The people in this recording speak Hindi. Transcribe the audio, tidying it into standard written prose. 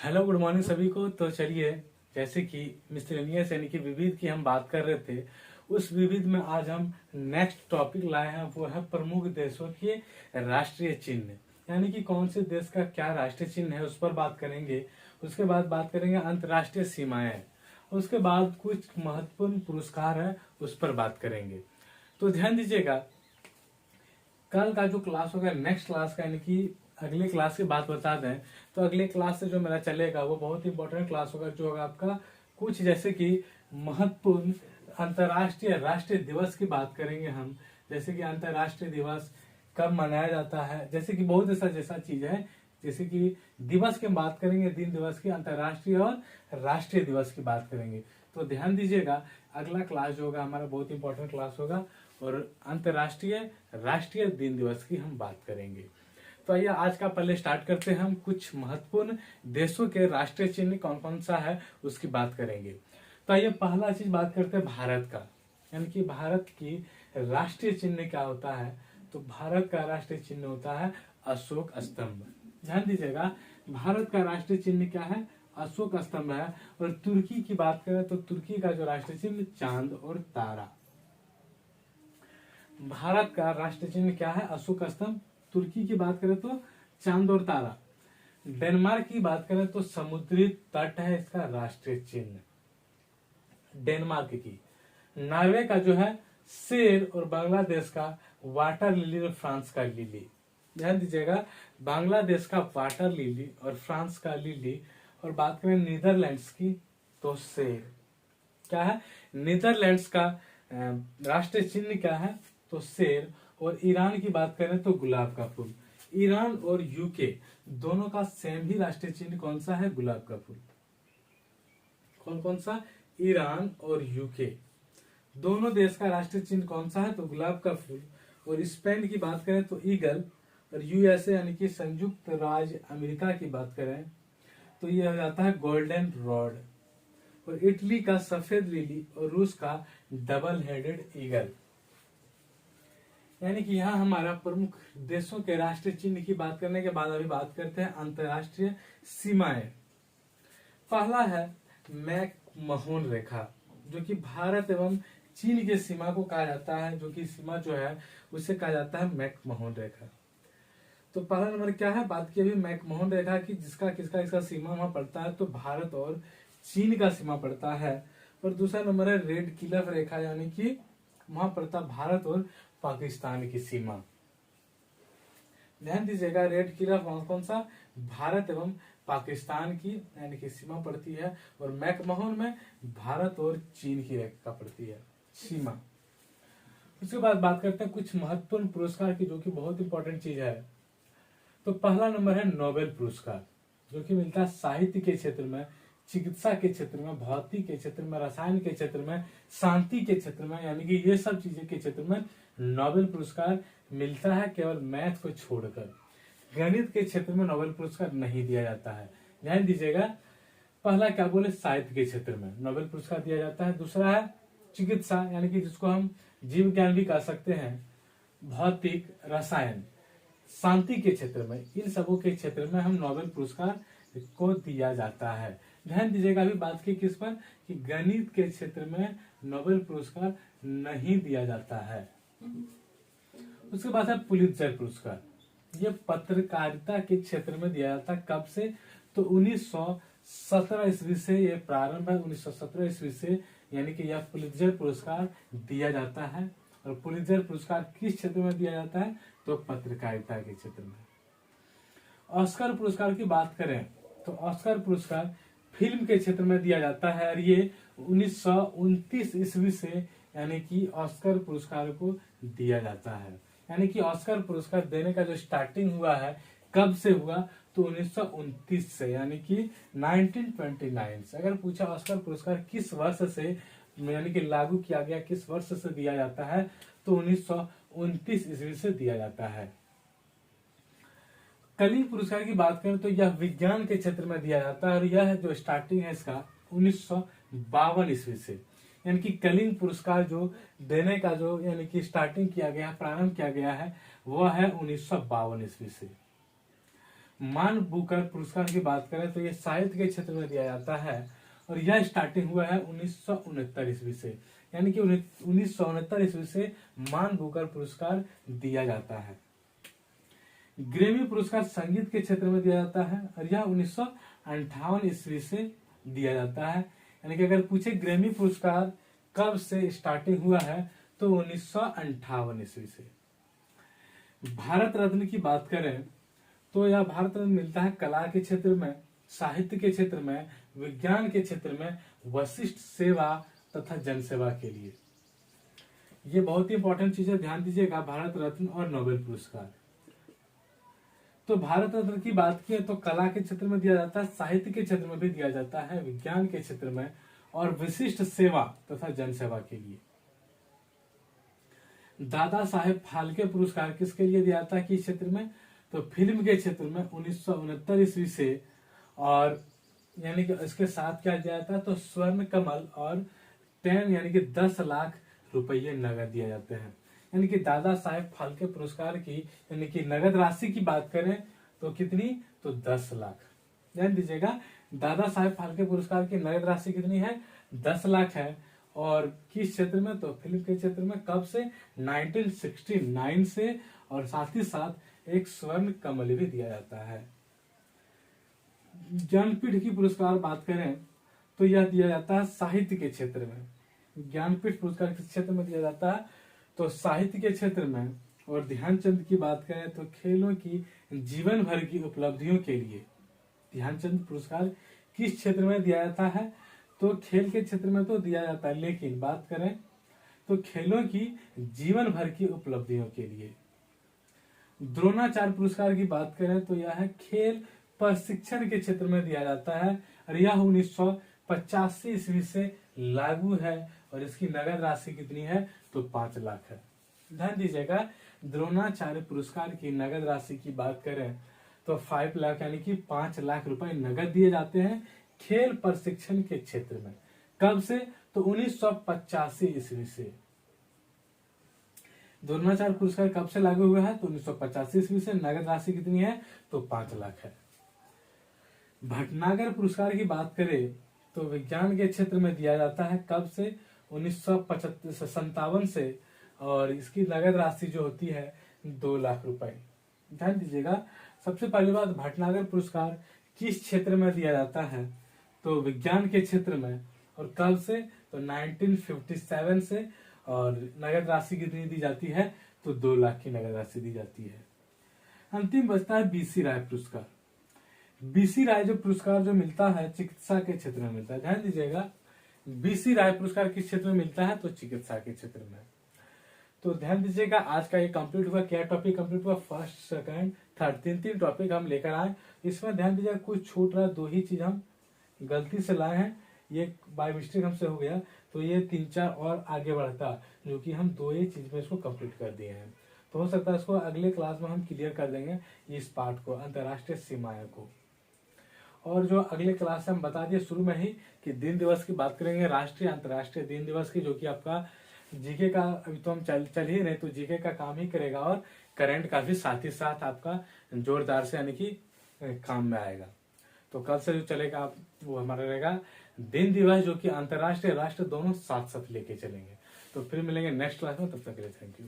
हेलो गुड मॉर्निंग सभी को। तो चलिए, जैसे कि मिसलेनियस यानी कि विविध की हम बात कर रहे थे, उस विविध में आज हम नेक्स्ट टॉपिक लाए हैं, वो है प्रमुख देशों के राष्ट्रीय चिन्ह। यानी कि कौन से देश का क्या राष्ट्रीय चिन्ह है उस पर बात करेंगे। उसके बाद बात करेंगे अंतर्राष्ट्रीय सीमाएं। उसके बाद कुछ महत्वपूर्ण पुरस्कार है उस पर बात करेंगे। तो ध्यान दीजिएगा, कल का जो क्लास होगा नेक्स्ट क्लास का, यानी कि अगले क्लास की बात बता दें तो अगले क्लास से जो मेरा चलेगा वो बहुत इंपॉर्टेंट क्लास होगा, जो होगा आपका कुछ जैसे कि महत्वपूर्ण अंतर्राष्ट्रीय राष्ट्रीय दिवस की बात करेंगे हम। जैसे कि अंतर्राष्ट्रीय दिवस कब मनाया जाता है, जैसे कि बहुत ऐसा जैसा चीज है, जैसे कि दिवस की बात करेंगे, दिन दिवस की, अंतर्राष्ट्रीय और राष्ट्रीय दिवस की बात करेंगे। तो ध्यान दीजिएगा, अगला क्लास जो होगा हमारा बहुत इंपॉर्टेंट क्लास होगा और अंतर्राष्ट्रीय राष्ट्रीय दिन दिवस की हम बात करेंगे। तो आइए आज का पहले स्टार्ट करते हैं। हम कुछ महत्वपूर्ण देशों के राष्ट्रीय चिन्ह कौन कौन सा है उसकी बात करेंगे। तो आइए पहला चीज बात करते हैं भारत का, यानी कि भारत की राष्ट्रीय चिन्ह क्या होता है। तो भारत का राष्ट्रीय चिन्ह होता है अशोक स्तंभ। ध्यान दीजिएगा, भारत का राष्ट्रीय चिन्ह क्या है, अशोक स्तंभ है। और तुर्की की बात करें तो तुर्की का जो राष्ट्रीय चिन्ह चांद और तारा। भारत का राष्ट्रीय चिन्ह क्या है, अशोक स्तंभ। तुर्की की बात करें तो चांद और तारा। डेनमार्क की बात करें तो समुद्री तट है इसका राष्ट्रीय चिन्ह, डेनमार्क की। नॉर्वे का जो है शेर और बांग्लादेश का वाटर लिली और फ्रांस का लिली। ध्यान दीजिएगा, बांग्लादेश का वाटर लिली और फ्रांस का लिली। और बात करें नीदरलैंड्स की तो शेर। क्या है, नीदरलैंड्स का राष्ट्रीय चिन्ह क्या है, तो शेर। और ईरान की बात करें तो गुलाब का फूल। ईरान और यूके दोनों का सेम ही राष्ट्रीय चिन्ह कौन सा है, गुलाब का फूल। कौन कौन सा, ईरान और यूके दोनों देश का राष्ट्रीय चिन्ह कौन सा है, तो गुलाब का फूल। और स्पेन की बात करें तो ईगल। और यूएसए यानी कि संयुक्त राज्य अमेरिका की बात करें तो ये हो जाता है गोल्डन रॉड। और इटली का सफेद लिली और रूस का डबल हेडेड ईगल। यानी कि यहाँ हमारा प्रमुख देशों के राष्ट्रीय चिन्ह की बात करने के बाद अभी बात करते हैं अंतर्राष्ट्रीय सीमाएं। पहला है मैक महोन रेखा, जो कि भारत एवं चीन के सीमा को कहा जाता है, जो कि सीमा जो है उसे कहा जाता है मैक महोन रेखा। तो पहला नंबर क्या है, बात की अभी मैक महोन रेखा की, जिसका किसका इसका सीमा वहां पड़ता है, तो भारत और चीन का सीमा पड़ता है। और दूसरा नंबर है रेड क्लिफ रेखा, यानी कि वहां पड़ता भारत और पाकिस्तान की सीमा। ध्यान दीजिएगा, रेड क्लिफ वहां कौन सा, भारत एवं पाकिस्तान की यानी कि सीमा पड़ती है। और मैकमोहन में भारत और चीन की रेखा पड़ती है सीमा। उसके बाद बात करते हैं कुछ महत्वपूर्ण पुरस्कार की, जो कि बहुत इंपॉर्टेंट चीज है। तो पहला नंबर है नोबेल पुरस्कार, जो कि मिलता है साहित्य के क्षेत्र में, चिकित्सा के क्षेत्र में, भौतिक के क्षेत्र में, रसायन के क्षेत्र में, शांति के क्षेत्र में, यानी कि ये सब चीजें के क्षेत्र में नोबेल पुरस्कार मिलता है, केवल मैथ को छोड़कर। गणित के क्षेत्र में नोबेल पुरस्कार नहीं दिया जाता है। ध्यान दीजिएगा, पहला क्या बोले, साहित्य के क्षेत्र में नोबेल पुरस्कार दिया जाता है। दूसरा है चिकित्सा, यानी कि जिसको हम जीव विज्ञान भी कह सकते हैं, भौतिक, रसायन, शांति के क्षेत्र में, इन सबों के क्षेत्र में हम नोबेल पुरस्कार को दिया जाता है। ध्यान दीजिएगा, अभी बात की किस पर, कि गणित के क्षेत्र में नोबेल पुरस्कार नहीं दिया जाता है। उसके बाद है पुलित्जर पुरस्कार। ये पत्रकारिता के क्षेत्र में दिया जाता है। कब से, तो 1917 ईस्वी से ये प्रारंभ है, 1917 ईस्वी से, यानी कि यह पुलित्जर पुरस्कार दिया जाता है। और पुलित्जर पुरस्कार किस क्षेत्र में दिया जाता है, तो पत्रकारिता के क्षेत्र में। ऑस्कर पुरस्कार की बात करें तो ऑस्कर पुरस्कार फिल्म के क्षेत्र में दिया जाता है। और ये 1929 ईस्वी से यानी कि ऑस्कर पुरस्कार को दिया जाता है। यानी कि ऑस्कर पुरस्कार देने का जो स्टार्टिंग हुआ है, कब से हुआ, तो 1929 से, यानी कि 1929 से। अगर पूछा ऑस्कर पुरस्कार किस वर्ष से यानी कि लागू किया गया, किस वर्ष से दिया जाता है, तो 1929 ईस्वी से दिया जाता है। कलिंग पुरस्कार की बात करें तो यह विज्ञान के क्षेत्र में दिया जाता है। और यह जो स्टार्टिंग है इसका 1952 ईस्वी से, यानी कि कलिंग पुरस्कार जो देने का जो यानी कि स्टार्टिंग किया गया, प्रारंभ किया गया है, वह है 1952 ईस्वी से। मान बुकर पुरस्कार की बात करें तो ये साहित्य के क्षेत्र में दिया जाता है और यह स्टार्टिंग हुआ है 1969 ईस्वी से, यानी कि 1969 ईस्वी से मान बुकर पुरस्कार दिया जाता है। ग्रैमी पुरस्कार संगीत के क्षेत्र में दिया जाता है और यह 1958 ईस्वी से दिया जाता है। यानी कि अगर पूछे ग्रैमी पुरस्कार कब से स्टार्टिंग हुआ है तो 1958 ईस्वी से। भारत रत्न की बात करें तो यह भारत रत्न मिलता है कला के क्षेत्र में, साहित्य के क्षेत्र में, विज्ञान के क्षेत्र में, वशिष्ठ सेवा तथा जनसेवा के लिए। ये बहुत ही इंपॉर्टेंट चीज है, ध्यान दीजिएगा, भारत रत्न और नोबेल पुरस्कार। तो भारत रत्न की बात की तो कला के क्षेत्र में दिया जाता है, साहित्य के क्षेत्र में भी दिया जाता है, विज्ञान के क्षेत्र में और विशिष्ट सेवा तथा जनसेवा के लिए। दादा साहेब फाल्के पुरस्कार किसके लिए दिया जाता है, किस क्षेत्र में, तो फिल्म के क्षेत्र में 1969 ईस्वी से। और यानी कि इसके साथ क्या दिया जाता है तो स्वर्ण कमल और 10 यानी कि 10 लाख रुपये नगद दिए जाते हैं। यानी कि दादा साहेब फाल्के पुरस्कार की यानी कि नगद राशि की बात करें तो कितनी, तो 10 लाख। ध्यान दीजिएगा, दादा साहेब फाल्के पुरस्कार की नगद राशि कितनी है, 10 लाख है। और किस क्षेत्र में, तो फिल्म के क्षेत्र में। कब से, 1969 से। और साथ ही साथ एक स्वर्ण कमल भी दिया जाता है। ज्ञानपीठ की पुरस्कार बात करें तो यह दिया जाता है साहित्य के क्षेत्र में। ज्ञानपीठ पुरस्कार किस क्षेत्र में दिया जाता है, तो साहित्य के क्षेत्र में। और ध्यानचंद की बात करें तो खेलों की जीवन भर की उपलब्धियों के लिए ध्यानचंद पुरस्कार किस क्षेत्र में दिया जाता है, तो खेल के क्षेत्र में तो दिया जाता है, लेकिन बात करें तो खेलों की जीवन भर की उपलब्धियों के लिए। द्रोणाचार्य पुरस्कार की बात करें तो यह है खेल प्रशिक्षण के क्षेत्र में दिया जाता है और यह 1985 ईस्वी से लागू है और इसकी नगद राशि कितनी है, तो 5 लाख है। ध्यान दीजिएगा, द्रोणाचार्य पुरस्कार की नगद राशि की बात करें तो 5 लाख यानी कि 5 लाख रुपए नगद दिए जाते हैं खेल प्रशिक्षण के क्षेत्र में। कब से, तो 1985 ईस्वी से। द्रोणाचार्य पुरस्कार कब से लागू हुआ है, तो 1985 ईस्वी से। नगद राशि कितनी है, तो 5 लाख है। भटनागर पुरस्कार की बात करें तो विज्ञान के क्षेत्र में दिया जाता है। कब से, 1957 से। और इसकी नगद राशि जो होती है 2 लाख रुपए। ध्यान दीजिएगा, सबसे पहली बात, भटनागर पुरस्कार किस क्षेत्र में दिया जाता है, तो विज्ञान के क्षेत्र में। और कब से, तो 1957 से। और नगद राशि कितनी दी जाती है, तो 2 लाख की नगद राशि दी जाती है। अंतिम बचता है बीसी राय पुरस्कार। बीसी राय जो पुरस्कार जो मिलता है चिकित्सा के क्षेत्र में मिलता है। ध्यान दीजिएगा, बीसी राय पुरस्कार किस क्षेत्र में मिलता है, तो चिकित्सा के क्षेत्र में। तो ध्यान दीजिएगा, आज का ये कंप्लीट हुआ। क्या टॉपिक कंप्लीट हुआ, फर्स्ट, सेकंड, थर्ड, 3 टॉपिक हम लेकर आए। इसमें ध्यान दीजिएगा, कुछ छूट रहा, 2 ही चीज हम गलती से लाए हैं, ये बाय मिस्टेक हमसे हो गया। तो ये 3-4 और आगे बढ़ता, जो कि हम 2 ही चीज में इसको कंप्लीट कर दिए हैं। तो हो सकता है इसको अगले क्लास में हम क्लियर कर देंगे, इस पार्ट को, अंतर्राष्ट्रीय सीमाएं को। और जो अगले क्लास से हम बता दिए शुरू में ही कि दिन दिवस की बात करेंगे, राष्ट्रीय अंतर्राष्ट्रीय दिन दिवस की, जो कि आपका जीके का, अभी तो हम चल ही रहे, तो जीके का काम ही करेगा और करंट का भी साथ ही साथ आपका जोरदार से यानी कि काम में आएगा। तो कल से जो चलेगा आप, वो हमारा रहेगा दिन दिवस, जो कि अंतर्राष्ट्रीय राष्ट्र दोनों साथ साथ लेके चलेंगे। तो फिर मिलेंगे नेक्स्ट क्लास में, तब तक के लिए थैंक यू।